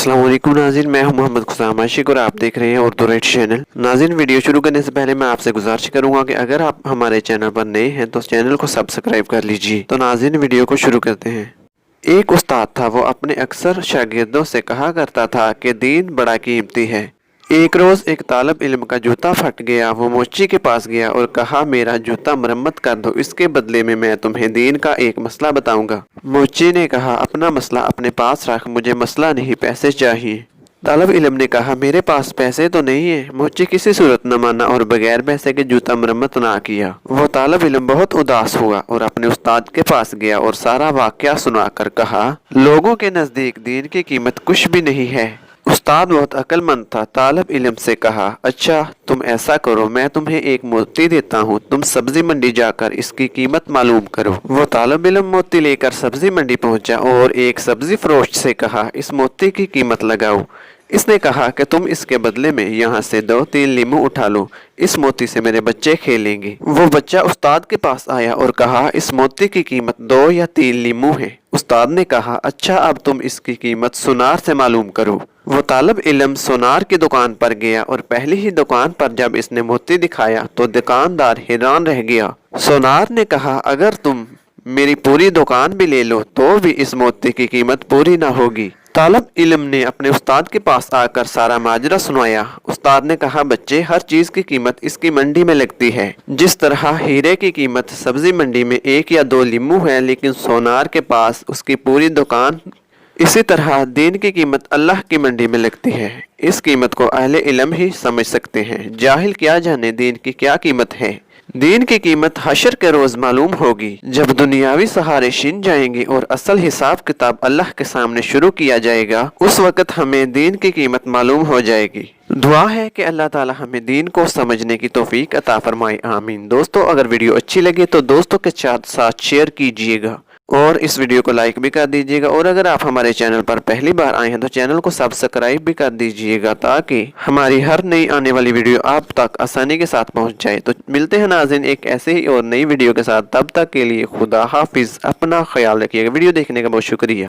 अस्सलाम वालेकुम नाज़रीन, मैं हूं मोहम्मद खुशाम आशिक और आप देख रहे हैं उर्दू राइट चैनल। नाज़रीन, वीडियो शुरू करने से पहले मैं आपसे गुजारिश करूंगा कि अगर आप हमारे चैनल पर नए हैं तो चैनल को सब्सक्राइब कर लीजिए। तो नाज़रीन, वीडियो को शुरू करते हैं। एक उस्ताद था, वो अपने अक्सर शागिर्दों से कहा करता था कि दीन बड़ा कीमती है। एक रोज़ एक तालब इल्म का जूता फट गया। वो मोची के पास गया और कहा, मेरा जूता मरम्मत कर दो, इसके बदले में मैं तुम्हें दीन का एक मसला बताऊंगा। मोची ने कहा, अपना मसला अपने पास रख, मुझे मसला नहीं पैसे चाहिए। तालब इल्म ने कहा, मेरे पास पैसे तो नहीं है। मोची किसी सूरत न माना और बगैर पैसे के जूता मरम्मत ना किया। वो तालब इल्म बहुत उदास हुआ और अपने उस्ताद के पास गया और सारा वाकया सुनाकर कहा, लोगों के नज़दीक दीन की कीमत कुछ भी नहीं है। उस्ताद बहुत अक्लमंद था। तालब इल्म से कहा, अच्छा तुम ऐसा करो, मैं तुम्हें एक मोती देता हूँ, तुम सब्जी मंडी जाकर इसकी कीमत मालूम करो। वो तालब इल्म मोती लेकर सब्जी मंडी पहुंचा और एक सब्जी फरोश से कहा, इस मोती की कीमत लगाओ। इसने कहा कि तुम इसके बदले में यहाँ से 2-3 लीमू उठा लो, इस मोती से मेरे बच्चे खेलेंगे। वो बच्चा उस्ताद के पास आया और कहा, इस मोती की कीमत 2 या 3 लीमू है। उस्ताद ने कहा, अच्छा अब तुम इसकी कीमत सुनार से मालूम करो। वो तालब इल्म सोनार की दुकान पर गया और पहली ही दुकान पर जब इसने मोती दिखाया तो दुकानदार हैरान रह गया। सोनार ने कहा, अगर तुम मेरी पूरी दुकान भी ले लो तो भी इस मोती की कीमत पूरी ना होगी। तालब इल्म ने अपने उस्ताद के पास आकर सारा माजरा सुनाया। उस्ताद ने कहा, बच्चे, हर चीज की कीमत इसकी मंडी में लगती है। जिस तरह हीरे की कीमत सब्जी मंडी में 1 या 2 लीमू है, लेकिन सोनार के पास उसकी पूरी दुकान, इसी तरह दीन की कीमत अल्लाह की मंडी में लगती है। इस कीमत को अहले इल्म ही समझ सकते हैं, जाहिल क्या जाने दीन की क्या कीमत है। दीन की कीमत हशर के रोज मालूम होगी, जब दुनियावी सहारे छिन जाएंगे और असल हिसाब किताब अल्लाह के सामने शुरू किया जाएगा। उस वक़्त हमें दीन की कीमत मालूम हो जाएगी। दुआ है कि अल्लाह ताला हमें दीन को समझने की तौफीक अता फरमाए, आमीन। दोस्तों, अगर वीडियो अच्छी लगे तो दोस्तों के साथ शेयर कीजिएगा और इस वीडियो को लाइक भी कर दीजिएगा। और अगर आप हमारे चैनल पर पहली बार आए हैं तो चैनल को सब्सक्राइब भी कर दीजिएगा, ताकि हमारी हर नई आने वाली वीडियो आप तक आसानी के साथ पहुंच जाए। तो मिलते हैं नाज़रीन एक ऐसे ही और नई वीडियो के साथ। तब तक के लिए खुदा हाफिज, अपना ख्याल रखिएगा। वीडियो देखने का बहुत शुक्रिया।